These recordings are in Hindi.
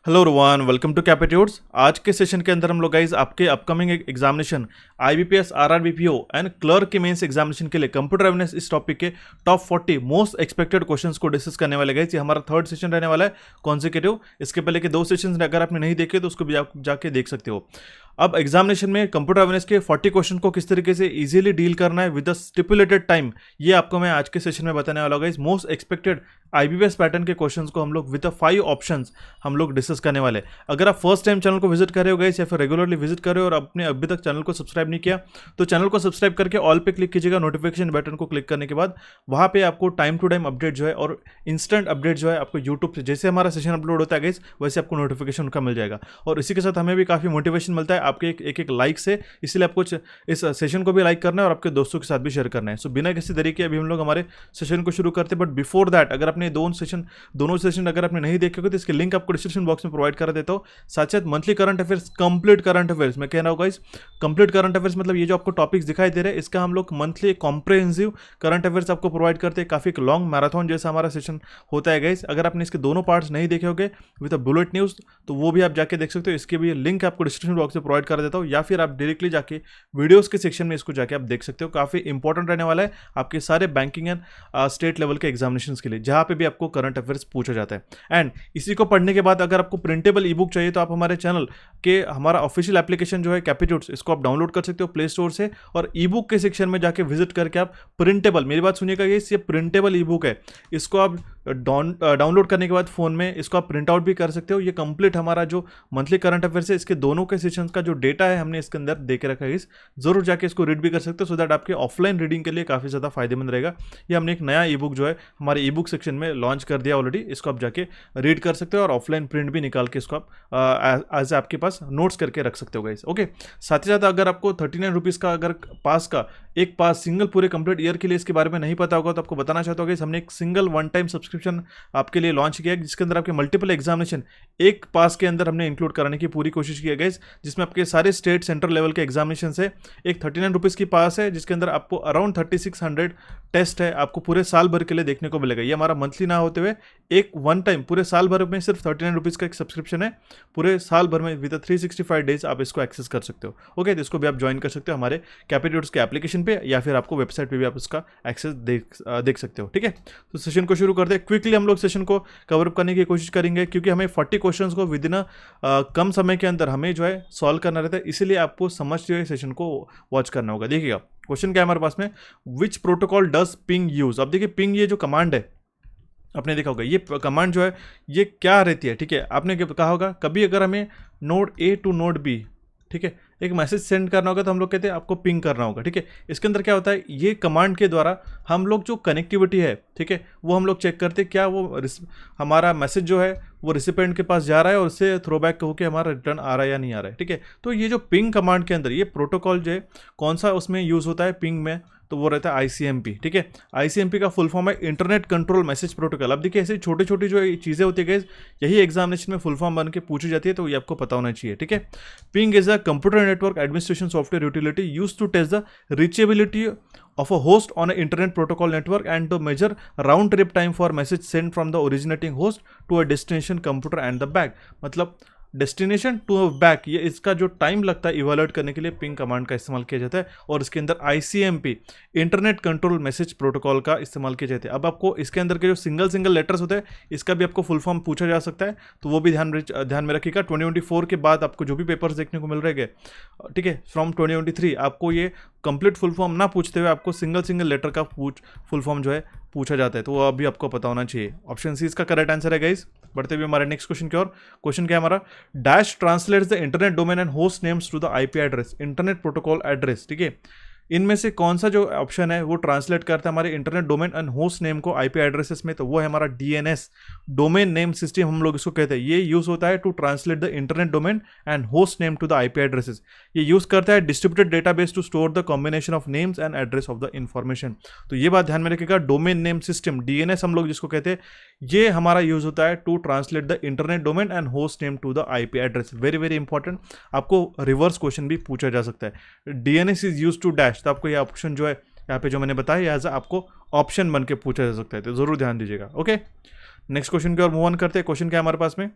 हेलो रोवान, वेलकम टू कैपिट्यूड्स। आज के सेशन के अंदर हम लोग गाइज आपके upcoming examination IBPS, RRB PO and clerk के मेंस एग्जामिनेशन के लिए कंप्यूटर अवेयरनेस इस टॉपिक के टॉप 40 मोस्ट एक्सपेक्टेड क्वेश्चंस को डिस्कस करने वाले गाइज। ये हमारा थर्ड सेशन रहने वाला है कॉन्सिक्यूटिव। इसके पहले के दो सेशन अगर आपने नहीं देखे तो उसको भी आप जाके देख सकते हो। अब एग्जामिनेशन में कंप्यूटर अवेयरनेस के 40 क्वेश्चन को किस तरीके से इजीली डील करना है विद द स्टिपुलेटेड टाइम, ये आपको मैं आज के सेशन में बताने वाला हूँ guys. Most expected IBPS pattern के क्वेश्चंस को हम लोग विद द 5 ऑप्शंस हम लोग डिस्कस करने वाले। अगर आप फर्स्ट टाइम चैनल को विजिट कर रहे हो गाइस या फिर रेगुलरली विजिट कर रहे हो और आपने अभी तक चैनल को सब्सक्राइब नहीं किया तो चैनल को सब्सक्राइब करके ऑल पे क्लिक कीजिएगा। नोटिफिकेशन बटन को क्लिक करने के बाद वहां पे आपको टाइम टू टाइम अपडेट जो है और इंस्टेंट अपडेट जो है आपको यूट्यूब से जैसे हमारा सेशन अपलोड होता है गाइस वैसे आपको नोटिफिकेशन उनका मिल जाएगा। और इसी के साथ हमें भी काफी मोटिवेशन मिलता है आपके एक लाइक से, इसलिए आपको इस सेशन को भी लाइक करना है और आपके दोस्तों के साथ भी शेयर करना है। सो बिना किसी तरीके अभी हम लोग हमारे सेशन को शुरू करते हैं। बट बिफोर दैट अगर आपने दोनों सेशन अगर आपने नहीं देखे हो तो इसके लिंक आपको डिस्क्रिप्शन बॉक्स में प्रोवाइड कर देता हूँ। साथ साथ monthly current affairs, complete current affairs, मैं कह रहा हूँ गाइस कंप्लीट करंट अफेयर्स मतलब ये जो आपको टॉपिक्स दिखाई दे रहे हैं इसका हम लोग मंथली कॉम्प्रिहेंसिव करंट अफेयर्स आपको प्रोवाइड करते हैं। काफी लॉन्ग मैराथन जैसा हमारा सेशन होता है गाइस। अगर आपने इसके दोनों पार्ट्स नहीं देखे होंगे विद अ बुलेट न्यूज तो वो भी आप जाके देख सकते हो। इसके भी लिंक आपको डिस्क्रिप्शन बॉक्स में प्रोवाइड कर देता हूँ या फिर आप डायरेक्टली जाके वीडियोस के सेक्शन में इसको जाके आप देख सकते हो। काफी इंपॉर्टेंट रहने वाला है आपके सारे बैंकिंग एंड स्टेट लेवल के एग्जामिनेशंस के लिए जहां पे भी आपको करंट अफेयर्स पूछा जाता है। एंड इसी को पढ़ने के बाद अगर आपको प्रिंटेबल ई बुक चाहिए तो आप हमारे चैनल के हमारा ऑफिशियल एप्लीकेशन जो है कैपिट्यूड्स, इसको आप डाउनलोड कर सकते हो प्ले स्टोर से और ई बुक के सेक्शन में जाके विजिट करके आप प्रिंटेबल, मेरी बात सुनिएगा ये प्रिंटेबल ई बुक है, इसको आप डाउनलोड करने के बाद फोन में इसको आप प्रिंट आउट भी कर सकते हो। ये कंप्लीट हमारा जो मंथली करंट अफेयर्स है इसके दोनों के सेशंस का जो डेटा है हमने इसके अंदर दे के रखा है। जरूर जाके इसको रीड भी कर सकते हो सो दैट आपके ऑफलाइन रीडिंग के लिए काफी ज्यादा फायदेमंद रहेगा। ये हमने एक नया ई बुक जो है हमारे ई बुक सेक्शन में लॉन्च कर दिया ऑलरेडी, इसको आप जाके रीड कर सकते हो और ऑफलाइन प्रिंट भी निकाल के इसको आप एज आपके पास नोट्स करके रख सकते हो गाइस। ओके, साथ ही साथ अगर आपको 39 रुपीज का अगर पास का एक पास सिंगल पूरे कंप्लीट ईयर के लिए इसके बारे में नहीं पता होगा तो आपको बताना चाहता हूँ गाइस, हमने एक सिंगल वन टाइम सब्सक्रिप्शन आपके लिए लॉन्च किया है जिसके अंदर आपके मल्टीपल एग्जामिनेशन एक पास के अंदर हमने इंक्लूड कराने की पूरी कोशिश की है गाइस, जिसमें आपके सारे स्टेट सेंट्रल लेवल के एग्जामिनेशन है। एक 39 रुपीज़ की पास है जिसके अंदर आपको अराउंड 3600 टेस्ट है, आपको पूरे साल भर के लिए देखने को मिलेगा। ये हमारा मंथली ना होते हुए एक वन टाइम पूरे साल भर में सिर्फ 39 रुपीज़ का एक सब्सक्रिप्शन है, पूरे साल भर में विद 365 डेज आप इसको एक्सेस कर सकते हो। ओके, तो इसको भी आप ज्वाइन कर सकते हो हमारे कैपिट्यूड्स के एप्लीकेशन पे या फिर आपको वेबसाइट पे भी आप इसका एक्सेस देख सकते हो। ठीक है, तो सेशन को शुरू करते हैं। क्विकली हम लोग सेशन को कवर अप करने की कोशिश करेंगे क्योंकि हमें 40 क्वेश्चंस को विद इन कम समय के अंदर हमें जो है सॉल्व करना रहता है, इसीलिए आपको समझते हुए सेशन को वॉच करना होगा। देखिएगा क्वेश्चन क्या है हमारे पास में, विच प्रोटोकॉल डज पिंग यूज। अब देखिए पिंग ये जो कमांड है आपने देखा होगा, ये कमांड जो है ये क्या रहती है। ठीक है, आपने कहा होगा कभी अगर हमें node A to node B, ठीक है, एक मैसेज सेंड करना होगा तो हम लोग कहते हैं आपको पिंग करना होगा। ठीक है, इसके अंदर क्या होता है, ये कमांड के द्वारा हम लोग जो कनेक्टिविटी है, ठीक है, वो हम लोग चेक करते हैं क्या वो हमारा मैसेज जो है वो रिसिपेंट के पास जा रहा है और उससे थ्रो बैक होकर हमारा रिटर्न आ रहा है या नहीं आ रहा है। ठीक है, तो ये जो पिंग कमांड के अंदर ये प्रोटोकॉल जो है कौन सा उसमें यूज होता है पिंग में, तो वो रहता है आईसीएमपी। ठीक है, आईसीएमपी का फुल फॉर्म है इंटरनेट कंट्रोल मैसेज प्रोटोकॉल। अब देखिए ऐसी छोटी छोटी जो चीज़ें होती है यही एग्जामिनेशन में फुल फॉर्म बन के पूछी जाती है, तो ये आपको पता होना चाहिए। ठीक है, ping is a computer network administration software utility use to test the reachability of a host on an internet protocol network and to measure round trip time for message sent from the originating host to a destination computer and the back। मतलब डेस्टिनेशन टू बैक, ये इसका जो टाइम लगता है इवेल्युएट करने के लिए पिंग कमांड का इस्तेमाल किया जाता है और इसके अंदर ICMP internet control message protocol का इस्तेमाल किया जाता है। अब आपको इसके अंदर के जो सिंगल लेटर्स होते हैं इसका भी आपको फुल फॉर्म पूछा जा सकता है, तो वो भी ध्यान में रखिएगा। 2024 के बाद आपको जो भी पेपर्स देखने को मिल रहे हैं, ठीक है, फ्रॉम 2023 आपको ये कंप्लीट फुल फॉर्म ना पूछते हुए आपको सिंगल लेटर का फुल फॉर्म जो है पूछा जाता है, तो वो अभी आपको पता होना चाहिए। ऑप्शन सी इसका करेक्ट आंसर है गाइस। बढ़ते हुए हमारे नेक्स्ट क्वेश्चन की ओर। क्वेश्चन क्या है हमारा, dash translates the internet domain and host names to the IP address, internet protocol address. ठीक है, इनमें से कौन सा जो ऑप्शन है वो ट्रांसलेट करता है हमारे internet domain and host name को आईपी एड्रेसेस में, तो वो है हमारा डीएनएस, डोमेन नेम सिस्टम हम लोग इसको कहते हैं। ये यूज होता है to translate the internet domain and host name to the IP addresses. ये यूज करता है distributed database to store the combination of names and address of the information. तो ये बात ध्यान में रखिएगा, डोमेन नेम सिस्टम डीएनएस हम लोग जिसको कहते हैं, ये हमारा यूज होता है to translate the internet domain and host name to the IP address. Very very important, आपको रिवर्स क्वेश्चन भी पूछा जा सकता है। DNS is use to dash, तो आपको ये ऑप्शन जो है यहाँ पे जो मैंने बताया एज आपको ऑप्शन बन के पूछा जा सकता है, तो जरूर ध्यान दीजिएगा। ओके, नेक्स्ट क्वेश्चन की ओर मूव ऑन करते हैं। क्वेश्चन क्या है हमारे पास में,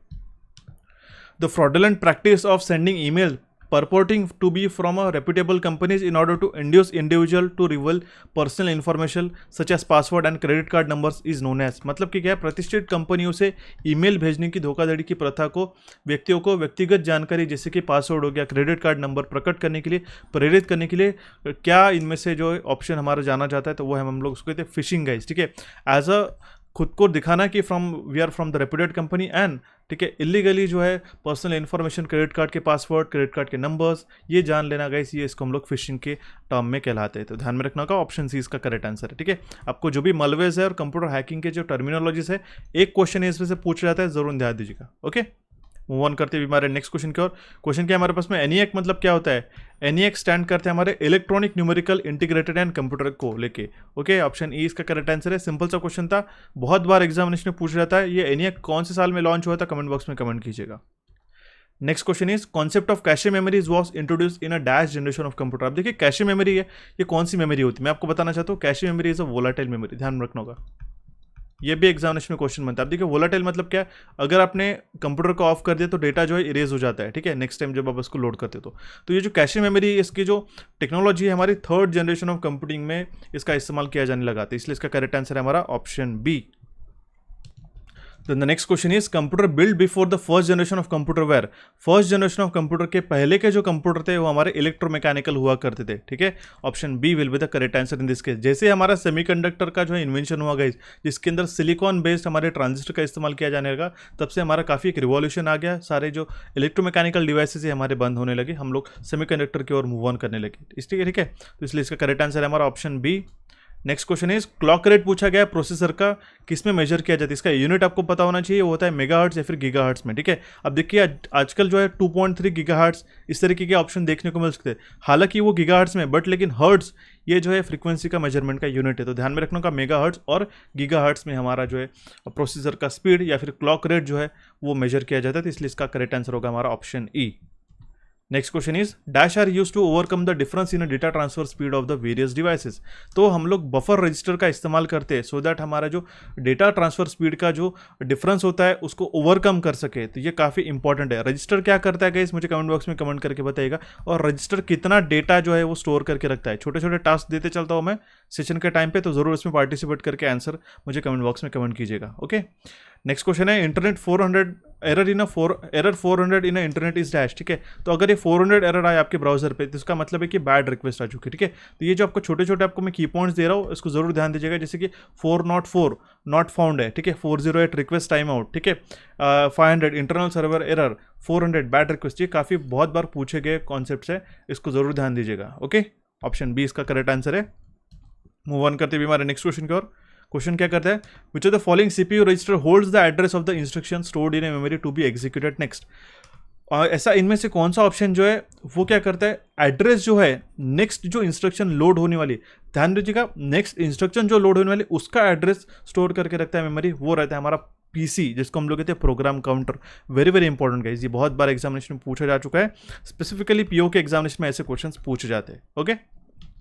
the fraudulent practice of sending email purporting to be from a reputable companies in order to induce individual to reveal personal information such as password and credit card numbers is known as। मतलब कि क्या है, प्रतिष्ठित कंपनियों से ईमेल भेजने की धोखाधड़ी की प्रथा को व्यक्तियों को व्यक्तिगत जानकारी जैसे कि पासवर्ड हो गया, क्रेडिट कार्ड नंबर प्रकट करने के लिए, प्रेरित करने के लिए क्या इनमें से जो ऑप्शन हमारा जाना जाता है तो वो हम लोग उसको कहते हैं फिशिंग गाइस। ठीक है, एज अ खुद को दिखाना कि we are from the reputed company and ठीक है, इलीगली जो है पर्सनल इन्फॉर्मेशन, क्रेडिट कार्ड के पासवर्ड, क्रेडिट कार्ड के नंबर्स ये जान लेना गाइस, ये इसको हम लोग फिशिंग के टर्म में कहलाते हैं। तो ध्यान में रखना होगा, ऑप्शन सी इसका करेक्ट आंसर है। ठीक है, आपको जो भी मलवेज है और कंप्यूटर हैकिंग के जो टर्मिनोलॉजीज है, एक क्वेश्चन इसमें से पूछ जाता है, जरूर ध्यान दीजिएगा। ओके, मूव ऑन करते हुए हमारे नेक्स्ट क्वेश्चन की ओर। क्वेश्चन क्या है हमारे पास में, एनईएक मतलब क्या होता है? एनईएक स्टैंड करते हैं हमारे electronic numerical integrated and computer को लेके। ओके, ऑप्शन ई इसका करेक्ट आंसर है। सिंपल सा क्वेश्चन था, बहुत बार एग्जामिनेशन में पूछ जाता है। ये एनईएक कौन से साल में लॉन्च हुआ था, कमेंट बॉक्स में कमेंट कीजिएगा। Next question is concept of cache memories was introduced in a dash generation of computer. अब देखिए कैशे मेमोरी है, ये कौन सी मेमोरी होती है मैं आपको बताना चाहता हूँ। Cache memory is a volatile memory, ध्यान में रखना होगा, ये भी एग्जामिनेशन में क्वेश्चन बनता है। अब देखिए वोलाटाइल मतलब क्या है, अगर आपने कंप्यूटर को ऑफ कर दिया तो डेटा जो है इरेज हो जाता है। ठीक है, नेक्स्ट टाइम जब आप इसको लोड करते हो तो ये जो कैशे मेमोरी, इसकी जो टेक्नोलॉजी है हमारी थर्ड जनरेशन ऑफ कंप्यूटिंग में इसका इस्तेमाल किया जाने लगा था, इसलिए इसका करेक्ट आंसर है हमारा option B. Then the next question is computer build before the first generation of computer were. First generation of computer के पहले के जो कंप्यूटर थे वो हमारे इलेक्ट्रोमैकेनिकल हुआ करते थे। ठीक है, option B will be the correct answer in this case. जैसे हमारा सेमीकंडक्टर का जो है इन्वेंशन हुआ गाइस, जिसके अंदर सिलिकॉन बेस्ड हमारे ट्रांजिस्टर का इस्तेमाल किया जाने लगा, तब से हमारा काफ़ी एक रिवॉल्यूशन आ गया, सारे जो इलेक्ट्रोमैकेनिकल डिवाइसेज है हमारे बंद होने लगे, हम लोग सेमीकंडक्टर की ओर मूव ऑन करने लगे। इसलिए ठीक है, तो इसलिए इसका करेक्ट आंसर है हमारा option B. Next question is clock rate पूछा गया है प्रोसेसर का किस में मेजर किया जाता है, इसका यूनिट आपको पता होना चाहिए, वो होता है मेगाहर्ट्ज या फिर गीगाहर्ट्ज में। ठीक है, अब देखिए आजकल जो है 2.3 गीगाहर्ट्ज इस तरीके के ऑप्शन देखने को मिल सकते हैं, हालांकि वो गीगाहर्ट्ज में, बट लेकिन हर्ट्ज ये जो है फ्रीक्वेंसी का मेजरमेंट का यूनिट है। तो ध्यान में रखना का मेगाहर्ट्ज और गीगाहर्ट्ज में हमारा जो है प्रोसेसर का स्पीड या फिर क्लॉक रेट जो है वो मेजर किया जाता है, तो इसलिए इसका करेक्ट आंसर होगा हमारा option E. Next question is dash are use to overcome the difference in data transfer speed of the various devices. तो हम लोग बफर रजिस्टर का इस्तेमाल करते हैं सो दैट हमारा जो डेटा ट्रांसफर स्पीड का जो डिफरेंस होता है उसको ओवरकम कर सके। तो ये काफ़ी इंपॉर्टेंट है। रजिस्टर क्या करता है गाइस, मुझे कमेंट बॉक्स में कमेंट करके बताइएगा, और रजिस्टर कितना डेटा जो है वो स्टोर करके रखता है। छोटे छोटे टास्क देते चलता हूँ मैं सेशन के टाइम पे, तो जरूर इसमें पार्टिसिपेट करके आंसर मुझे कमेंट बॉक्स में कमेंट कीजिएगा। ओके, नेक्स्ट क्वेश्चन है internet 400 error 400 in internet is dash. ठीक है, तो अगर ये 400 एरर आए आपके ब्राउजर पे तो इसका मतलब है कि बैड रिक्वेस्ट आ चुकी है। ठीक है, तो ये जो आपको छोटे छोटे आपको मैं की पॉइंट्स दे रहा हूँ इसको जरूर ध्यान दीजिएगा, जैसे कि 404 नॉट फाउंड है। ठीक है, 408 रिक्वेस्ट टाइम आउट। ठीक है, 500 internal server error, 400 bad request, ये काफ़ी बहुत बार पूछे गए कॉन्सेप्ट है, इसको जरूर ध्यान दीजिएगा। ओके, ऑप्शन बी इसका करेक्ट आंसर है। मूव ऑन करते हुए हमारे नेक्स्ट क्वेश्चन की ओर। क्वेश्चन क्या करता है, which of the following CPU register holds the address of the instruction stored in a memory to be executed next. ऐसा इनमें से कौन सा ऑप्शन जो है वो क्या करता है, एड्रेस जो है नेक्स्ट जो इंस्ट्रक्शन लोड होने वाली, ध्यान दीजिएगा, नेक्स्ट इंस्ट्रक्शन जो लोड होने वाली उसका एड्रेस स्टोर करके रखता है मेमोरी, वो रहता है हमारा पीसी, जिसको हम लोग कहते हैं program counter. Very very important guys, ये बहुत बार एग्जामिनेशन में पूछा जा चुका है, स्पेसिफिकली पीओ के एग्जामिनेशन में ऐसे क्वेश्चन पूछे जाते हैं। ओके,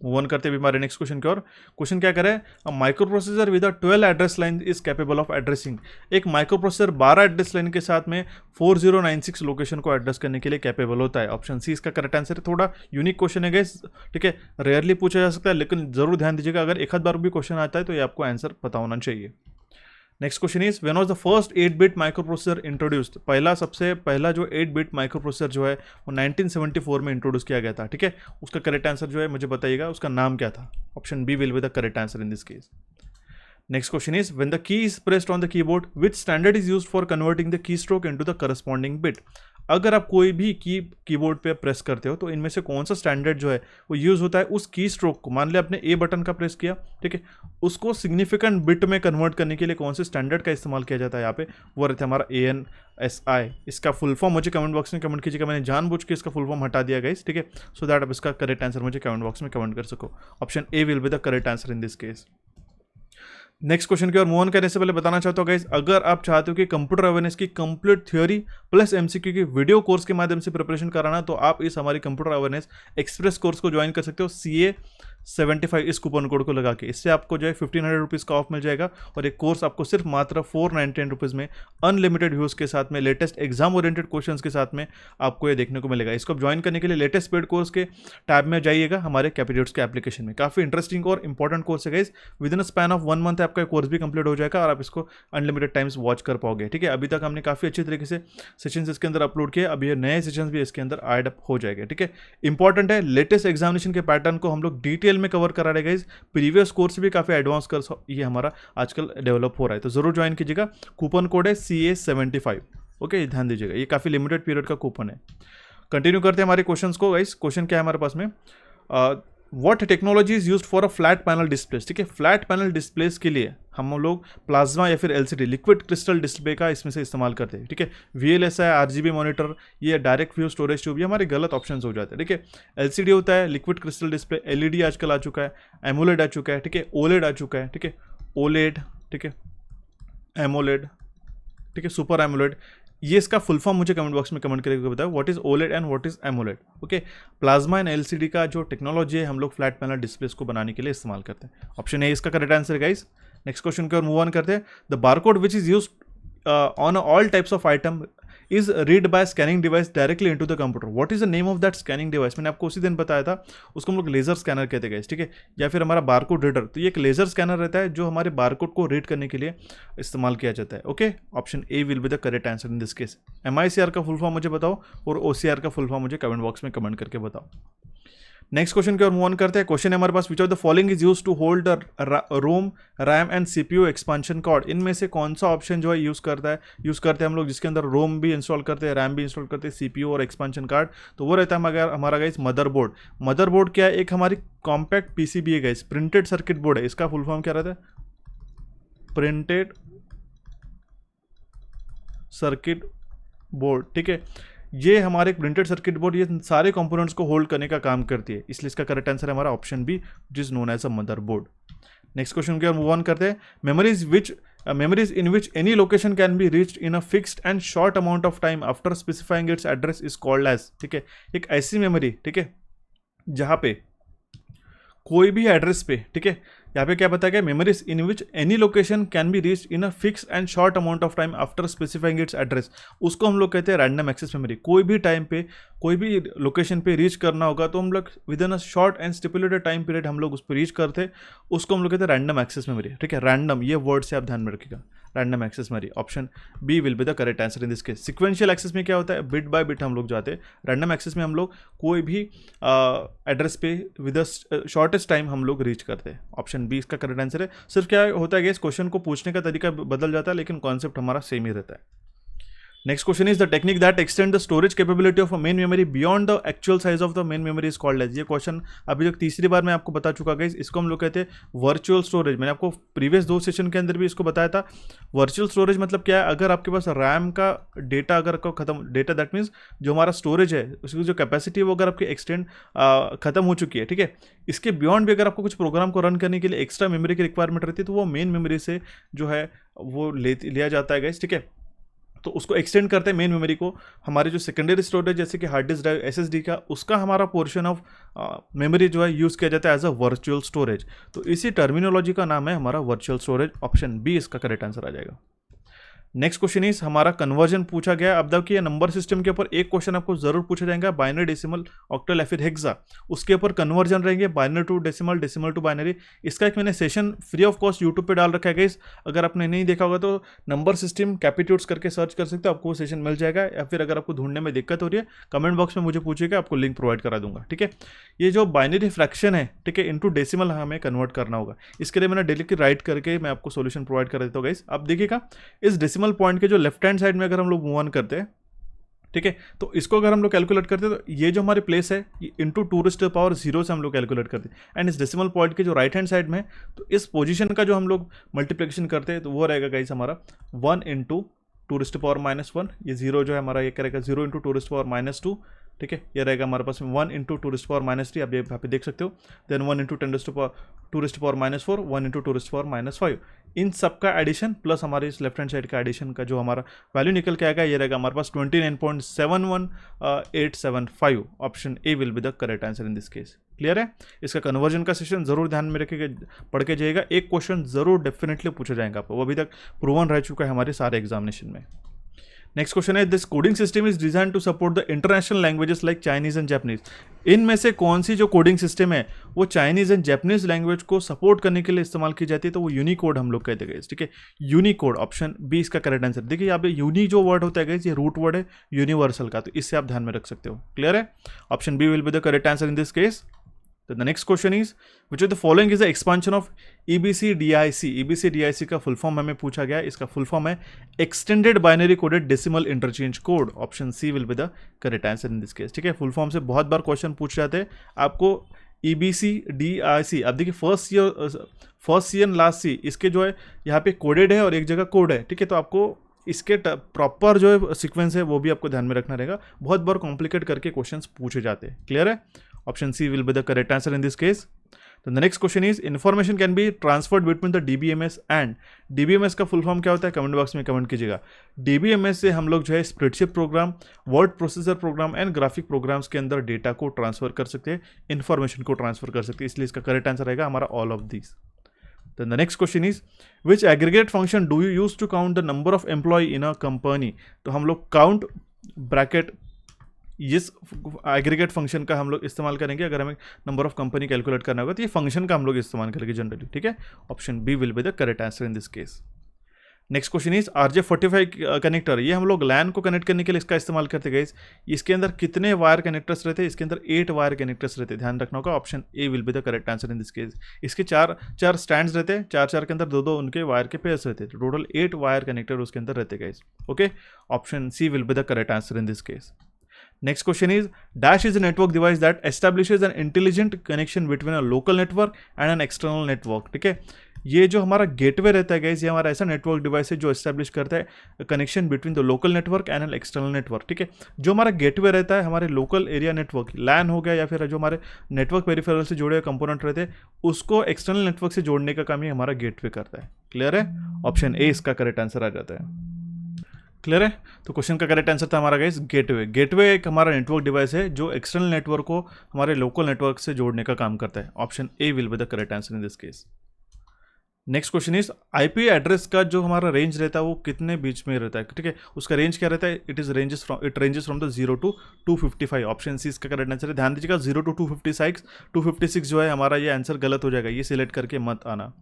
मूव ऑन करते हुए हमारे नेक्स्ट क्वेश्चन की ओर। क्वेश्चन क्या करे, micro processor with 12 address line is capable of addressing. एक माइक्रो प्रोसेसर 12 एड्रेस लाइन के साथ में 4096 लोकेशन को एड्रेस करने के लिए कैपेबल होता है। ऑप्शन सी इसका करेक्ट आंसर है। थोड़ा यूनिक क्वेश्चन है गाइस, ठीक है, रेयरली पूछा जा सकता है, लेकिन जरूर ध्यान दीजिएगा, अगर एक आध बार भी क्वेश्चन आता है तो ये आपको आंसर पता होना चाहिए। Next question is when was the first 8-बिट माइक्रो प्रोसेसर इंट्रोड्यूस्ड। सबसे पहला जो 8-बिट माइक्रो प्रोसेसर जो है वो 1974 में इंट्रोड्यूस किया गया था। ठीक है, उसका करेक्ट आंसर जो है मुझे बताइएगा, उसका नाम क्या था। Option B will be the correct answer in this case. Next question is when the key is pressed on the keyboard which standard is used for converting the key stroke into the corresponding bit. अगर आप कोई भी कीबोर्ड पे प्रेस करते हो तो इनमें से कौन सा स्टैंडर्ड जो है वो यूज़ होता है उस की स्ट्रोक को, मान लिया आपने ए बटन का प्रेस किया, ठीक है, उसको सिग्निफिकेंट बिट में कन्वर्ट करने के लिए कौन से स्टैंडर्ड का इस्तेमाल किया जाता है यहाँ पे, वो रहता है हमारा ANSI। इसका फुल फॉर्म मुझे कमेंट बॉक्स में कमेंट कीजिएगा, मैंने जानबूझ के इसका फुल फॉर्म हटा दिया गाइस, ठीक है, सो दैट आप इसका करेक्ट आंसर मुझे कमेंट बॉक्स में कमेंट कर सको। Option A will be the correct answer in this case. Next question की ओर मूव ऑन करने से पहले बताना चाहता हूँ गाइस, अगर आप चाहते हो कि कंप्यूटर अवेयरनेस की कंप्लीट थ्योरी प्लस एमसीक्यू की वीडियो कोर्स के माध्यम से प्रिपरेशन कराना, तो आप इस हमारी कंप्यूटर अवेयरनेस एक्सप्रेस कोर्स को ज्वाइन कर सकते हो। CA 75 इस कूपन कोड को लगा के। इससे आपको जो है 1500 रुपीज़ का ऑफ मिल जाएगा और एक कोर्स आपको सिर्फ मात्र 499 रुपीज़ में अनलिमिटेड व्यूज़ के साथ में लेटेस्ट एग्जाम ओरिएंटेड क्वेश्चंस के साथ में आपको ये देखने को मिलेगा। इसको ज्वाइन करने के लिए लेटेस्ट पेड कोर्स के टैब में जाइएगा हमारे कैपेट्यूड्स के एप्लीकेशन में। काफ़ी इंटरेस्टिंग और इंपॉर्टेंट कोर्स है guys. With in span of 1 month आपका कोर्स भी कंप्लीट हो जाएगा और आप इसको अनलिमिटेड टाइम्स वॉच कर पाओगे। ठीक है, अभी तक हमने काफ़ी अच्छी तरीके से सेशंस इसके अंदर अपलोड किए, अब ये नए सेशंस भी इसके अंदर ऐड अप हो जाएंगे। ठीक है, इंपॉर्टेंट है, लेटेस्ट एग्जामिनेशन के पैटर्न को हम लोग डिटेल में कवर करा रहे गाइस। प्रीवियस कोर्स भी काफ़ी एडवांस कर ये हमारा आजकल डेवलप हो रहा है, तो जरूर ज्वाइन कीजिएगा। कूपन कोड है CA75। ओके, ध्यान दीजिएगा, ये काफ़ी लिमिटेड पीरियड का कूपन है। कंटिन्यू करते हैं हमारे क्वेश्चंस को गाइस। क्वेश्चन क्या है हमारे पास में, what technology is used for a flat panel displace. ठीक है, फ्लैट पैनल डिस्प्लेस के लिए हम लोग प्लाज्मा या फिर LCD लिक्विड क्रिस्टल डिस्प्ले का इसमें से इस्तेमाल करते हैं। ठीक है, VLSI, RGB मॉनिटर, ये डायरेक्ट व्यू स्टोरेज ट्यूब, ये हमारे गलत ऑप्शंस हो जाते हैं। ठीक है, LCD होता है लिक्विड क्रिस्टल डिस्प्ले, LED आजकल आ चुका है, एमोलेड आ चुका है, ठीक है, OLED आ चुका है, ठीक है, OLED, ठीक है, एमोलेड, ठीक है, सुपर एमोलेड। ये इसका फुल फॉर्म मुझे कमेंट बॉक्स में कमेंट करके बताओ, what is OLED and what is AMOLED. Okay, plasma and LCD का जो टेक्नोलॉजी है हम लोग फ्लैट पैनल डिस्प्लेस को बनाने के लिए इस्तेमाल करते हैं। ऑप्शन ए इसका करेक्ट आंसर है गाइस। नेक्स्ट क्वेश्चन की ओर मूव ऑन करते हैं। The barcode which is used on all types of item is read by scanning device directly into the computer. What is the name of that scanning device. मैंने आपको उसी दिन बताया था, उसको हम लोग लेजर स्कैनर कहते हैं, ठीक है, या फिर हमारा बारकोड रीडर। तो ये एक लेजर स्कैनर रहता है जो हमारे बारकोड को रीड करने के लिए इस्तेमाल किया जाता है। Okay, option A will be the correct answer in this case. MICR का फुल फॉर्म मुझे बताओ और OCR का फुल फॉर्म मुझे कमेंट बॉक्स में कमेंट करके बताओ। नेक्स्ट क्वेश्चन की ओर मूव ऑन करते हैं। क्वेश्चन है हमारे पास, which of the following is used to hold the ROM, RAM and CPU expansion card. इनमें से कौन सा ऑप्शन जो है यूज करते हैं हम लोग, जिसके अंदर रोम भी इंस्टॉल करते हैं, रैम भी इंस्टॉल करते हैं, CPU और एक्सपांशन कार्ड। तो वो रहता है हमारा गाइस मदरबोर्ड। मदरबोर्ड क्या है, एक हमारी कॉम्पैक्ट PCB है गाइस, प्रिंटेड सर्किट बोर्ड है। इसका फुल फॉर्म क्या रहता है, प्रिंटेड सर्किट बोर्ड। ठीक है, ये हमारे प्रिंटेड सर्किट बोर्ड ये सारे कंपोनेंट्स को होल्ड करने का काम करती है, इसलिए इसका करेक्ट आंसर है हमारा option B, which is known as a motherboard. Next question की ओर मूव ऑन करते हैं। Memories in which any location can be reached in a fixed and short amount of time after specifying its address is called as. ठीक है, एक ऐसी मेमोरी, ठीक है, जहां पे कोई भी एड्रेस पे, ठीक है, यहाँ पे क्या बताया गया, memories in which any location can be reached in a fix and short amount of time after specifying its address, उसको हम लोग कहते हैं रैंडम एक्सेस मेमोरी। कोई भी टाइम पे कोई भी लोकेशन पे रीच करना होगा तो हम लोग with in a short and stipulated time period हम लोग उस पर रीच करते, उसको हम लोग कहते हैं रैंडम एक्सेस मेमोरी। ठीक है, रैंडम, ये वर्ड से आप ध्यान में रखिएगा, random access memory. Option B will be the correct answer in this case. Sequential access में क्या होता है, बिट बाय बिट हम लोग जाते हैं। रैंडम एक्सेस में हम लोग कोई भी एड्रेस पे विद द शॉर्टेस्ट टाइम हम लोग रीच करते हैं। ऑप्शन बी इसका करेक्ट आंसर है। सिर्फ क्या होता है, इस क्वेश्चन को पूछने का तरीका बदल जाता है लेकिन कॉन्सेप्ट हमारा सेम ही रहता है। Next question is the technique that extend the storage capability of a main memory beyond the actual size of the main memory is called as. ये क्वेश्चन अभी तक तीसरी बार मैं आपको बता चुका गाइस, इसको हम लोग कहते हैं वर्चुअल स्टोरेज। मैंने आपको प्रीवियस 2 सेशन के अंदर भी इसको बताया था। वर्चुअल स्टोरेज मतलब क्या है, अगर आपके पास रैम का डेटा अगर खत्म, डेटा दैट मीन्स जो हमारा स्टोरेज है उसकी जो कैपेसिटी है वो अगर आपकी एक्सटेंड खत्म हो चुकी है, ठीक है, इसके बियॉन्ड भी अगर आपको कुछ प्रोग्राम को रन करने के लिए एक्स्ट्रा मेमोरी की रिक्वायरमेंट रहती है तो वो मेन मेमोरी से जो है वो लिया जाता है गाइस। ठीक है, तो उसको एक्सटेंड करते हैं मेन मेमोरी को। हमारे जो सेकेंडरी स्टोरेज जैसे कि हार्ड डिस्क ड्राइव, SSD का, उसका हमारा पोर्शन ऑफ मेमोरी जो है यूज़ किया जाता है एज अ वर्चुअल स्टोरेज। तो इसी टर्मिनोलॉजी का नाम है हमारा वर्चुअल स्टोरेज। ऑप्शन बी इसका करेक्ट आंसर आ जाएगा। नेक्स्ट क्वेश्चन इज हमारा कन्वर्जन पूछा गया। अब देखिए नंबर सिस्टम के ऊपर एक क्वेश्चन आपको जरूर पूछा जाएगा, बाइनरी, डेसिमल, ऑक्टल या फिर हेक्सा, उसके ऊपर कन्वर्जन रहेंगे, binary to decimal, decimal to binary. इसका एक मैंने session free of cost YouTube पे डाल रखा है गाइस, अगर आपने नहीं देखा होगा तो नंबर सिस्टम कैपिट्यूड्स करके सर्च कर सकते हो, आपको वो सेशन मिल जाएगा। या फिर अगर आपको ढूंढने में दिक्कत हो रही है कमेंट बॉक्स में मुझे पूछिएगा, आपको लिंक प्रोवाइड करा दूंगा। ठीक है, ये जो बाइनरी फ्रैक्शन है, ठीक है, इनटू डेसिमल हमें कन्वर्ट करना होगा। इसके लिए मैंने डेली की राइट करके मैं आपको सोल्यूशन प्रोवाइड कर देता हूँ गाइस। अब देखिएगा इस डेसिमल पॉइंट के जो लेफ्ट हैंड साइड में अगर हम लोग मूव ऑन करते हैं, ठीक है, तो इसको अगर हम लोग कैलकुलेट करते हैं तो ये जो हमारी प्लेस है ये इंटू 2⁻0 से हम लोग कैलकुलेट करते हैं। एंड इस डेसिमल पॉइंट के जो राइट हैंड साइड में, तो इस पोजीशन का जो हम लोग मल्टीप्लिकेशन करते हैं तो वो रहेगा गाइस हमारा 1 × 2⁻1। ये 0 जो है हमारा ये करेगा 0 × 2⁻2 ठीक है, ये रहेगा हमारे पास में 1 इंटू 2⁻³ आप यहाँ पे देख सकते हो, देन 1 इंटू 10⁻²⁴ 1 इंटू 2⁻5। इन सब का एडिशन प्लस हमारे इस लेफ्ट हैंड साइड का एडिशन का जो हमारा वैल्यू निकल के आएगा ये रहेगा हमारे पास 29.71875। Option A will be the correct answer in this case. Clear है? इसका कन्वर्जन का सेशन जरूर ध्यान में रखिएगा, पढ़ के जाइएगा, एक क्वेश्चन जरूर डेफिनेटली पूछा जाएगा आपको, वो अभी तक प्रूवन रह चुका है हमारे सारे एग्जामिनेशन में। नेक्स्ट क्वेश्चन है, this coding system is design to support the international languages like Chinese and Japanese. इनमें से कौन सी जो कोडिंग सिस्टम है वो चाइनीज एंड जापानीज लैंग्वेज को सपोर्ट करने के लिए इस्तेमाल की जाती है, तो वो यूनिकोड हम लोग कहते हैं। ठीक है, यूनिकोड, ऑप्शन बी इसका करेक्ट आंसर। देखिए यहाँ पे यूनी जो वर्ड होता है ये रूट वर्ड है यूनिवर्सल का, तो इससे आप ध्यान में रख सकते हो। क्लियर है? Option B will be the correct answer in this case. तो the next question is which of the following is the expansion of EBCDIC। EBCDIC का फुल फॉर्म हमें पूछा गया, इसका फुल फॉर्म है extended binary coded decimal interchange code. Option C will be the correct answer in this case. ठीक है, फुल फॉर्म से बहुत बार क्वेश्चन पूछ जाते हैं आपको। EBCDIC, अब देखिए first C and last C इसके जो है यहाँ पे कोडेड है और एक जगह कोड है। ठीक है, तो आपको इसके प्रॉपर जो है सीक्वेंस है वो भी आपको ध्यान में रखना रहेगा, बहुत बार कॉम्प्लिकेट करके क्वेश्चंस पूछे जाते हैं। क्लियर है? Option C will be the correct answer in this case. तो the next question is information can be transferred between the DBMS and. DBMS का फुल फॉर्म क्या होता है? कमेंट बॉक्स में कमेंट कीजिएगा। DBMS से हम लोग जो है spreadsheet program, word processor program and graphic programs के अंदर डेटा को ट्रांसफर कर सकते हैं, इन्फॉर्मेशन को ट्रांसफर कर सकते हैं, इसलिए इसका करेक्ट आंसर रहेगा हमारा all of this. Then the next question is which aggregate function do you use to count the number of employee in a company। तो हम लोग count ब्रैकेट इस एग्रीगेट फंक्शन का हम लोग इस्तेमाल करेंगे अगर हमें नंबर ऑफ कंपनी कैलकुलेट करना होगा, तो ये फंक्शन का हम लोग इस्तेमाल करेंगे जनरली। ठीक है, option B will be the correct answer in this case. Next question is RJ45 connector, ये हम लोग लैन को कनेक्ट करने के लिए इसका इस्तेमाल करते गए। इसके अंदर कितने वायर कनेक्टर्स रहते हैं? इसके अंदर 8 वायर कनेक्टर्स रहते हैं, ध्यान रखना होगा। Option A will be the correct answer in this case. इसके चार स्टैंड्स रहते हैं, चार के अंदर दो उनके वायर के पेयर्स रहते हैं, तो टोटल 8 वायर कनेक्टर उसके अंदर रहते गए। Okay, option C will be the correct answer in this case. Next question is Dash is a network device that establishes an intelligent connection between a local network and an external network। ठीक है, ये जो हमारा गेटवे रहता है गाइस, ये हमारा ऐसा नेटवर्क डिवाइस है जो एस्टेब्लिश करता है connection between the local network and an external network. ठीक है, जो हमारा गेटवे रहता है हमारे लोकल एरिया नेटवर्क, लैन हो गया या फिर जो हमारे नेटवर्क पेरिफेरल से जुड़े हुए कंपोनेंट रहते हैं, उसको एक्सटर्नल नेटवर्क से जोड़ने का काम ये हमारा गेटवे करता है। क्लियर है? ऑप्शन ए इसका करेक्ट आंसर आ जाता है। क्लियर है? तो क्वेश्चन का करेक्ट आंसर था हमारा गाइस गेटवे। गेटवे एक हमारा नेटवर्क डिवाइस है जो एक्सटर्नल नेटवर्क को हमारे लोकल नेटवर्क से जोड़ने का काम करता है। Option A will be the correct answer in this case. Next question is IP address का जो हमारा रेंज रहता है वो कितने बीच में रहता है? ठीक है, उसका रेंज क्या रहता है? It ranges from the 0 to 255। Option C इसका करेक्ट आंसर है। ध्यान दीजिएगा 0 to 256 जो है हमारा ये आंसर गलत हो जाएगा, ये सिलेक्ट करके मत आना।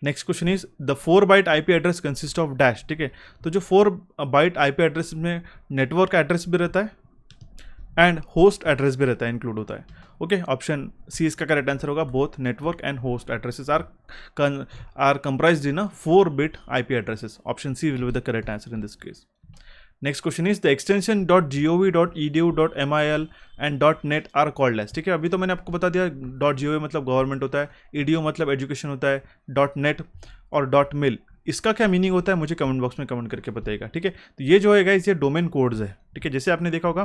Next question is the 4 byte IP address consist of dash. ठीक है, तो जो 4 बाइट IP एड्रेस में नेटवर्क एड्रेस भी रहता है एंड होस्ट एड्रेस भी रहता है, इंक्लूड होता है। ओके, ऑप्शन सी इसका करेक्ट आंसर होगा। Both network and host addresses are comprised in 4 bit IP addresses. Option C will be the correct answer in this case. Next question is the extension .gov.edu.mil and .net are called as. ठीक है, अभी तो मैंने आपको बता दिया .gov मतलब गवर्नमेंट होता है, edu मतलब एजुकेशन होता है, .net और .mil इसका क्या मीनिंग होता है मुझे कमेंट बॉक्स में कमेंट करके बताइएगा। ठीक है, तो ये जो है गाइस ये डोमेन कोड्स है। ठीक है, जैसे आपने देखा होगा,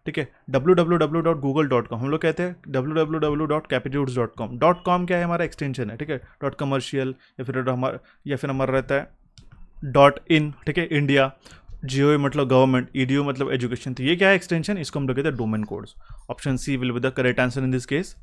ठीक है, www.google.com हम लोग कहते हैं www.capitudes.com। .com क्या है? हमारा एक्सटेंशन है। ठीक है, .commercial या फिर हमारा रहता है .in। ठीक है, इंडिया, GOV मतलब गवर्नमेंट, EDU मतलब एजुकेशन, तो ये क्या है? एक्सटेंशन, इसको हम लोग कहते हैं domain codes. Option C will be the correct answer in this case.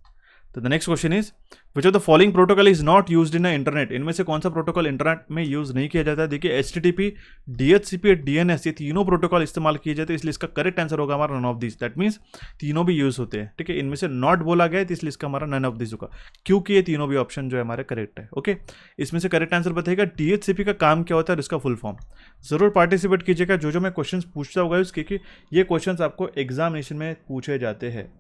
तो the next question is which of the following protocol is not used in internet. इनमें से कौन सा प्रोटोकॉल इंटरनेट में यूज नहीं किया जाता है? देखिए HTTP, DHCP, DNS ये तीनों प्रोटोकॉल इस्तेमाल किए जाते हैं, इसलिए इसका करेक्ट आंसर होगा हमारा none of this. That means तीनों भी यूज होते हैं। ठीक है, इनमें से नॉट बोला गया है तो इसलिए इसका हमारा नन ऑफ दिस होगा, क्योंकि ये तीनों भी ऑप्शन जो है हमारे करेक्ट है। ओके, इसमें से करेक्ट आंसर बताइएगा DHCP का काम क्या होता है और इसका फुल फॉर्म। जरूर पार्टिसिपेट कीजिएगा, जो मैं क्वेश्चन पूछता होगा क्योंकि ये क्वेश्चन आपको एग्जामिनेशन में पूछे जाते हैं।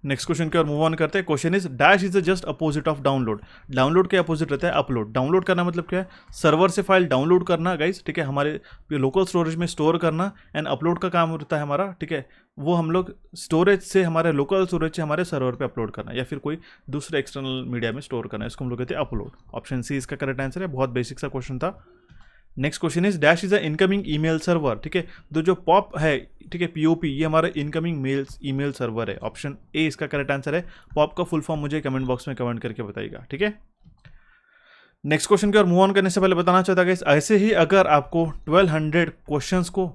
नेक्स्ट क्वेश्चन की ओर मूव ऑन करते हैं। Question is dash is just opposite of download. Download के अपोजिट रहता है अपलोड। डाउनलोड करना मतलब क्या है? सर्वर से फाइल डाउनलोड करना गाइस। ठीक है, हमारे लोकल स्टोरेज में स्टोर करना, एंड अपलोड का काम होता है हमारा। ठीक है, वो हम लोग स्टोरेज से हमारे लोकल स्टोरेज से हमारे सर्वर पे अपलोड करना या फिर कोई दूसरे एक्सटर्नल मीडिया में स्टोर करना, इसको हम लोग कहते हैं अपलोड। ऑप्शन सी इसका करेक्ट आंसर है। बहुत बेसिक सा क्वेश्चन था। Next question is dash is a incoming email server. ठीक है, तो जो पॉप है ठीक है, POP ये हमारा इनकमिंग मेल्स ईमेल सर्वर है। ऑप्शन ए इसका करेक्ट आंसर है। पॉप का फुल फॉर्म मुझे कमेंट बॉक्स में कमेंट करके बताइएगा, ठीक है। नेक्स्ट क्वेश्चन की ओर मूव ऑन करने से पहले बताना चाहता है ऐसे ही अगर आपको 1200 क्वेश्चंस को,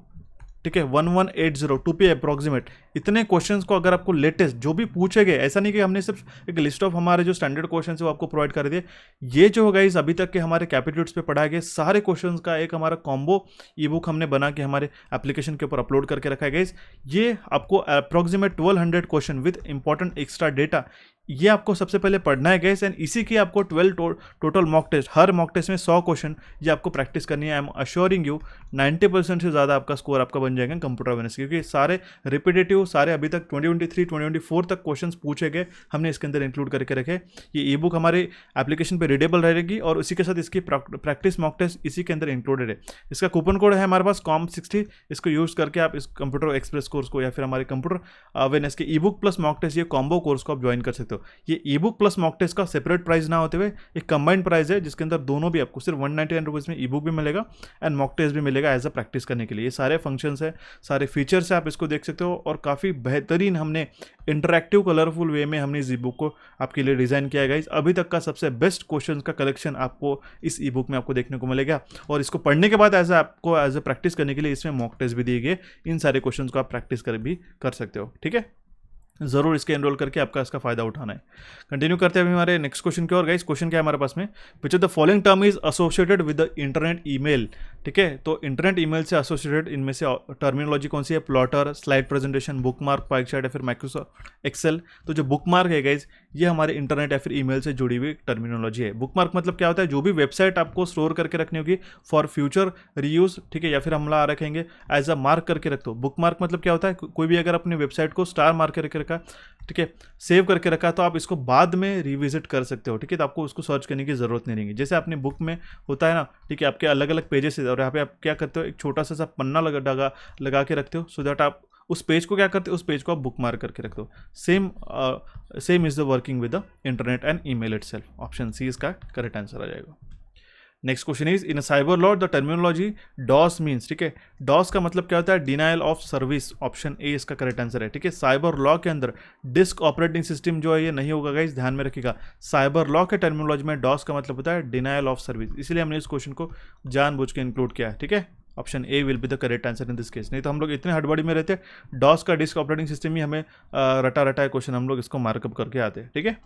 ठीक है, 1180 टू पे अप्रोक्सीमेट इतने क्वेश्चंस को अगर आपको लेटेस्ट जो भी पूछे गए, ऐसा नहीं कि हमने सिर्फ एक लिस्ट ऑफ हमारे जो स्टैंडर्ड क्वेश्चन है वो आपको प्रोवाइड कर दिए, ये जो होगा इस अभी तक के हमारे कैपिट्यूड्स पे पढ़ाए गए सारे क्वेश्चंस का एक हमारा कॉम्बो ई बुक हमने बना के हमारे एप्लीकेशन के ऊपर अपलोड करके रखा है गाइस। ये आपको approximate 1200 question with important extra data ये आपको सबसे पहले पढ़ना है गाइस, एंड इसी की आपको 12 टोटल मॉक टेस्ट, हर मॉक टेस्ट में 100 क्वेश्चन ये आपको प्रैक्टिस करनी है। आई एम अश्योरिंग यू 90% से ज़्यादा आपका स्कोर आपका बन जाएगा कंप्यूटर अवेयरनेस, क्योंकि सारे रिपीटेटिव, सारे अभी तक 2023 2024 तक क्वेश्चंस पूछे गए हमने इसके अंदर इंक्लूड करके रखे। ये ई बुक हमारे एप्लीकेशन पर रीडेबल रहेगी और उसी के साथ इसकी प्रैक्टिस मॉक टेस्ट इसी के अंदर इंक्लूडेड है। इसका कूपन कोड है हमारे पास COM60, इसको यूज़ करके आप इस कंप्यूटर एक्सप्रेस कोर्स को या फिर हमारे कंप्यूटर अवेयरनेस के e book plus mock test ये कॉम्बो कोर्स को आप ज्वाइन कर सकते हो। ये e book plus mock test का सेपरेट प्राइस ना होते हुए एक कंबाइंड प्राइस है, जिसके अंदर दोनों भी आपको सिर्फ 199 रुपीज़ में ई बुक भी मिलेगा एंड मॉक टेस्ट भी मिलेगा एज अ प्रैक्टिस करने के लिए। ये सारे फंक्शंस है, सारे फीचर्स है, आप इसको देख सकते हो और काफ़ी बेहतरीन हमने इंटरैक्टिव कलरफुल वे में हमने इस ई बुक को आपके लिए डिज़ाइन किया है। अभी तक का सबसे बेस्ट क्वेश्चन का कलेक्शन आपको इस ई बुक में आपको देखने को मिलेगा और इसको पढ़ने के बाद एज अ प्रैक्टिस करने के लिए इसमें मॉक टेस्ट भी दिए गए। इन सारे क्वेश्चन को आप प्रैक्टिस कर सकते हो, ठीक है। जरूर इसके एनरोल करके आपका इसका फायदा उठाना है। कंटिन्यू करते हैं अभी हमारे नेक्स्ट क्वेश्चन की ओर गाइस। क्वेश्चन क्या है हमारे पास में, विच of the following term is associated with the internet email, ठीक है। तो इंटरनेट ईमेल से एसोसिएटेड इनमें से टर्मिनोलॉजी कौन सी है, प्लॉटर, स्लाइड प्रेजेंटेशन, बुकमार्क, पाइकचार्ट या फिर माइक्रोसॉफ्ट एक्सेल। तो जो बुकमार्क है गाइज ये हमारे इंटरनेट या फिर ईमेल से जुड़ी हुई टर्मिनोलॉजी है। बुकमार्क मतलब क्या होता है, जो भी वेबसाइट आपको स्टोर करके रखनी होगी फॉर फ्यूचर रीयूज, ठीक है, या फिर हमला रखेंगे एज अ मार्क करके रख दो। बुकमार्क मतलब क्या होता है, कोई भी अगर अपनी वेबसाइट को स्टार मार्क करके रखा, ठीक है, सेव करके रखा, तो आप इसको बाद में रिविजिट कर सकते हो, ठीक है। तो आपको उसको सर्च करने की जरूरत नहीं रहेगी। जैसे अपने बुक में होता है ना, ठीक है, आपके अलग अलग पेजेस है और यहाँ पे आप क्या करते हो, एक छोटा सा पन्ना लगा के रखते हो, सो दैट आप उस पेज को क्या करते हो, उस पेज को आप बुक मार्क करके रखते हो। Same is the working with the internet and email itself. Option C इसका करेक्ट आंसर आ जाएगा। Next question is in cyber law the terminology DOS means, ठीक है, डॉस का मतलब क्या होता है, denial of service. Option A इसका करेक्ट आंसर है, ठीक है। साइबर लॉ के अंदर डिस्क ऑपरेटिंग सिस्टम जो है ये नहीं होगा गाइस, ध्यान में रखिएगा। साइबर लॉ के टर्मिनोलॉजी में डॉस का मतलब होता है डिनाइल ऑफ सर्विस, इसलिए हमने इस क्वेश्चन को जानबूझ के इंक्लूड किया है, ठीक है। Option A will be the correct answer in this case. नहीं तो हम लोग इतने हड़बड़ी में रहते, डॉस का डिस्क ऑपरेटिंग सिस्टम ही हमें रटा क्वेश्चन हम लोग इसको मार्कअप करके आते हैं, ठीक है।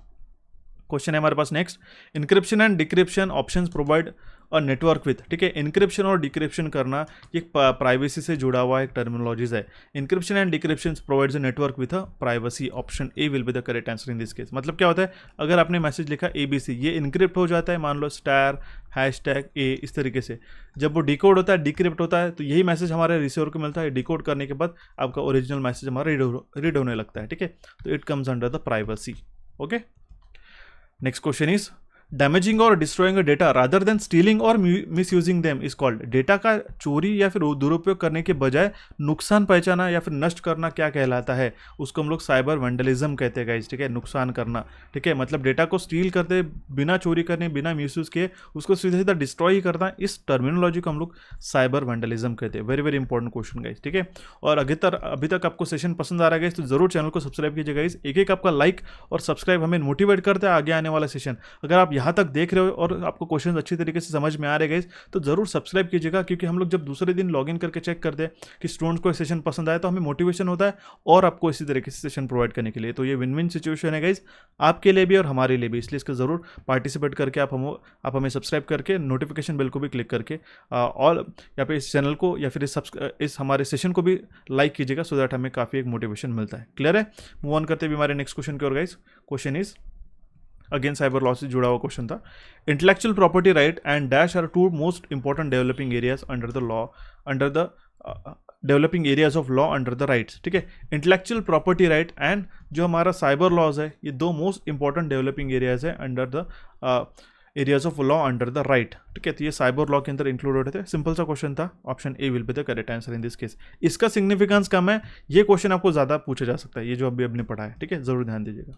क्वेश्चन है हमारे पास next, encryption and decryption options provide और नेटवर्क विथ, ठीक है। इनक्रिप्शन और डिक्रिप्शन करना ये प्राइवेसी से जुड़ा हुआ एक टर्मिनोलॉजीज है। Encryption and decryption provides a network with a privacy. Option A will be the correct answer in this case. मतलब क्या होता है, अगर आपने मैसेज लिखा ABC, ये इनक्रिप्ट हो जाता है, मान लो स्टार हैशटैग A, इस तरीके से। जब वो डिकोड होता है, डिक्रिप्ट होता है, तो यही मैसेज हमारे रिसीवर को मिलता है। डिकोड करने के बाद आपका ओरिजिनल मैसेज हमारा रीड होने लगता है, ठीक है। तो it comes under the privacy, okay. Next question is damaging और destroying data rather than stealing और misusing them is called. Data का चोरी या फिर दुरुपयोग करने के बजाय नुकसान पहचाना या फिर नष्ट करना क्या कहलाता है, उसको हम लोग साइबर वैंडलिज्म कहते हैं गाइस, ठीक है। नुकसान करना, ठीक है, मतलब डेटा को स्टील करते बिना चोरी करने, बिना मिसयूज किए उसको सीधा सीधा डिस्ट्रॉय ही करना, इस टर्मिनोलॉजी को हम लोग साइबर वैंडलिज्म कहते हैं। Very very important question guys, ठीक है। और अभी तक आपको सेशन पसंद आ रहा है गाइस, तो जरूर चैनल को सब्सक्राइब कीजिएगा गाइस। एक आपका लाइक और सब्सक्राइब हमें मोटिवेट करता है आगे आने वाला सेशन। अगर आप यहाँ तक देख रहे हो और आपको क्वेश्चन अच्छी तरीके से समझ में आ रहे गाइस, तो जरूर सब्सक्राइब कीजिएगा, क्योंकि हम लोग जब दूसरे दिन लॉगिन करके चेक करते हैं कि स्टूडेंट्स को सेशन पसंद आए, तो हमें मोटिवेशन होता है और आपको इसी तरीके से सेशन प्रोवाइड करने के लिए। तो ये विन विन सिचुएशन है गाइस, आपके लिए भी और हमारे लिए भी, इसलिए इसका जरूर पार्टिसिपेट करके आप हमें सब्सक्राइब करके नोटिफिकेशन बेल को भी क्लिक करके और या फिर इस चैनल को या फिर इस हमारे सेशन को भी लाइक कीजिएगा, सो दैट हमें काफ़ी एक मोटिवेशन मिलता है। क्लियर है। मूव ऑन करते भी हमारे नेक्स्ट क्वेश्चन की ओर guys. Question is again cyber law से जुड़ा हुआ क्वेश्चन था। Intellectual property right and dash are two most important developing areas under the law, under the developing areas of law under the rights, ठीक है। इंटेलेक्चुअल प्रॉपर्टी राइट एंड जो हमारा साइबर लॉज है, ये दो मोस्ट इंपॉर्टेंट डेवलपिंग एरियाज है under the areas of law under the right, ठीक है। तो ये साइबर लॉ के अंदर इंक्लूड होते थे। सिंपल सा क्वेश्चन था। Option A will be the correct answer in this case. इसका सिग्निफिकेंस कम है, ये क्वेश्चन आपको ज़्यादा पूछा जा सकता है, ये जो अभी आपने पढ़ा है, ठीक है, जरूर ध्यान दीजिएगा।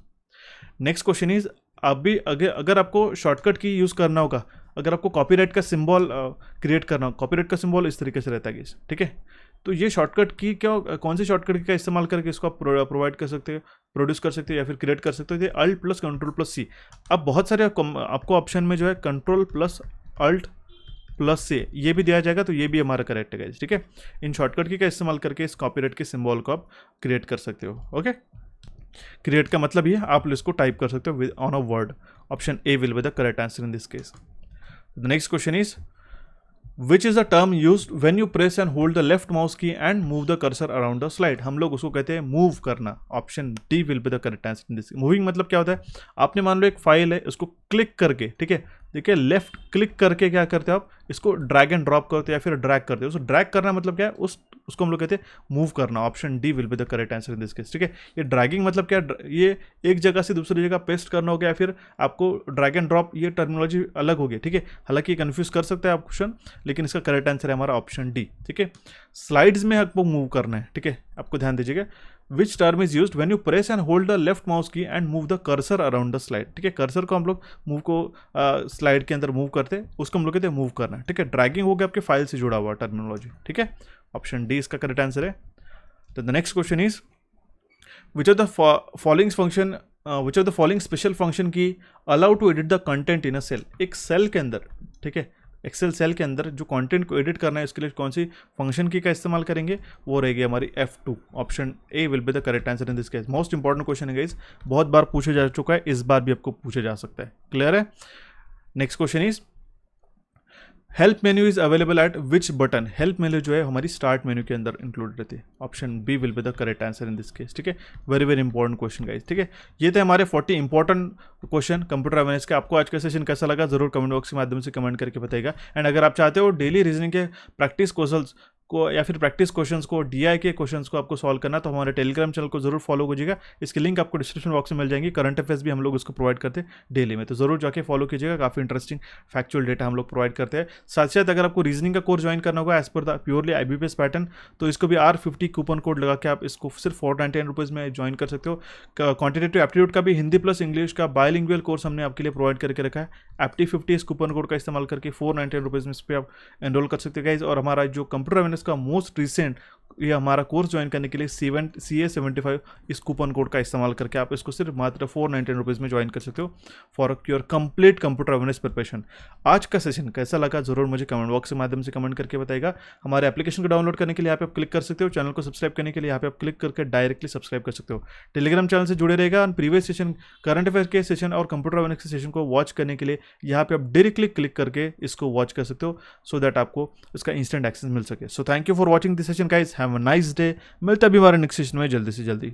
नेक्स्ट क्वेश्चन इज, अभी अगर आपको शॉर्टकट की यूज़ करना होगा, अगर आपको कॉपीराइट का सिंबल क्रिएट करना हो, कॉपीराइट का सिंबल इस तरीके से रहता है, ठीक है। तो ये शॉर्टकट की क्या, कौन सी शॉर्टकट की का इस्तेमाल करके इसको आप प्रोवाइड कर सकते हो, प्रोड्यूस कर सकते हो या फिर क्रिएट कर सकते हो। ये अल्ट प्लस कंट्रोल प्लस सी। अब बहुत सारे आपको ऑप्शन में जो है कंट्रोल प्लस अल्ट प्लस से ये भी दिया जाएगा, तो ये भी हमारा करेक्ट है गाइस, ठीक है। इन शॉर्टकट की का इस्तेमाल करके इस कॉपीराइट के सिंबल को आप क्रिएट कर सकते हो। ओके, क्रिएट का मतलब ये आप इसको टाइप कर सकते हो on a word. Option A will be the correct answer in this case. The next question is which is the term used when you press and hold the left mouse key and move the cursor around the slide. हम लोग उसको कहते हैं मूव करना। Option D will be the correct answer in this. Moving मतलब क्या होता है, आपने मान लो एक फाइल है, उसको क्लिक करके, ठीक है, देखिए लेफ्ट क्लिक करके क्या करते हो आप, इसको ड्रैग एंड ड्रॉप करते हो या फिर ड्रैग करते हो। उसको ड्रैग करना मतलब क्या है, उसको हम लोग कहते हैं मूव करना। Option D will be the correct answer in this case, ठीक है। ये ड्रैगिंग मतलब क्या, ये एक जगह से दूसरी जगह पेस्ट करना हो गया, या फिर आपको ड्रैग एंड ड्रॉप, ये टर्मिनोलॉजी अलग हो गई, ठीक है। हालांकि कंफ्यूज कर सकते हैं आप क्वेश्चन, लेकिन इसका करेक्ट आंसर है हमारा ऑप्शन डी, ठीक है। स्लाइड्स में आपको मूव करना है, ठीक है, आपको ध्यान दीजिएगा। Which term is used when you press and hold the left mouse key and move the cursor around the slide, ठीक है। कर्सर को हम लोग मूव को स्लाइड के अंदर मूव करते हैं, उसको हम लोग कहते हैं मूव करना, ठीक है। ड्रैगिंग हो गया आपके फाइल से जुड़ा हुआ टर्मिनोलॉजी, ठीक है। ऑप्शन डी इसका करेक्ट आंसर है। तो the next question is which of the following function which of the following special function key allow to edit the content in a cell. एक सेल के अंदर, ठीक है, एक्सेल सेल के अंदर जो कंटेंट को एडिट करना है, उसके लिए कौन सी फंक्शन की का इस्तेमाल करेंगे, वो रहेगी हमारी F2। Option A will be the correct answer in this case. Most important question है गाइस, बहुत बार पूछा जा चुका है, इस बार भी आपको पूछा जा सकता है। क्लियर है। Next question is help menu is available at which button. Help menu जो है हमारी स्टार्ट मेन्यू के अंदर इंक्लूड रहती है। Option B will be the correct answer in this case, ठीक है। Very very important question guys, ठीक है। ये थे हमारे 40 इंपॉर्टेंट क्वेश्चन कंप्यूटर अवेयरनेस के। आपको आज का सेशन कैसा लगा जरूर कमेंट बॉक्स के माध्यम से कमेंट करके बताइएगा। एंड अगर आप चाहते हो डेली रीजनिंग के प्रैक्टिस क्वेश्चंस को या फिर प्रैक्टिस क्वेश्चंस को, DI के क्वेश्चंस को आपको सॉल्व करना, तो हमारे टेलीग्राम चैनल को जरूर फॉलो कीजिएगा। इसकी लिंक आपको डिस्क्रिप्शन बॉक्स में मिल जाएंगी। करंट अफेयर्स भी हम लोग उसको प्रोवाइड करते हैं डेली में, तो जरूर जाके फॉलो कीजिएगा। काफ़ी इंटरेस्टिंग फैक्चुअल डेटा हम लोग प्रोवाइड करते हैं। साथ साथ अगर आपको रीजनिंग का कोर्स ज्वाइन करना होगा as per the purely IBPS pattern, तो इसको भी R50 कूपन कोड लगा के आप इसको सिर्फ 499 रुपीज़ में ज्वाइन कर सकते हो। क्वान्टिटेटिव एप्टीट्यूड का भी हिंदी प्लस इंग्लिश का बायलिंगुअल कोर्स हमने आपके लिए प्रोवाइड करके रखा है। Apti50 इस कूपन कोड का इस्तेमाल करके 499 रुपीज़ में इस पर आप एनरोल कर सकते हो गाइज। और हमारा जो कंप्यूटर अवेयरनेस का मोस्ट रिसेंट ये हमारा कोर्स ज्वाइन करने के लिए CA75 इस कूपन कोड का इस्तेमाल करके आप इसको सिर्फ मात्र 499 रुपीज़ में ज्वाइन कर सकते हो for your complete computer awareness preparation. आज का सेशन कैसा लगा जरूर मुझे कमेंट बॉक्स के माध्यम से कमेंट करके बताइएगा। हमारे एप्लीकेशन को डाउनलोड करने के लिए यहाँ पे आप क्लिक कर सकते हो। चैनल को सब्सक्राइब करने के लिए यहाँ पे आप क्लिक करके डायरेक्टली सब्सक्राइब कर सकते हो। टेलीग्राम चैनल से जुड़े रहेगा। और प्रीवियस सेशन, करंट अफेयर के सेशन और कंप्यूटर अवेयरनेस के सेशन को वॉच करने के लिए यहाँ पे आप डायरेक्टली क्लिक करके इसको वॉच कर सकते हो, सो दैट आपको इसका इंस्टेंट एक्सेस मिल सके। So thank you for watching this session guys, have a nice day. मिलता भी हमारे नेक्स्ट सेशन में जल्दी से जल्दी।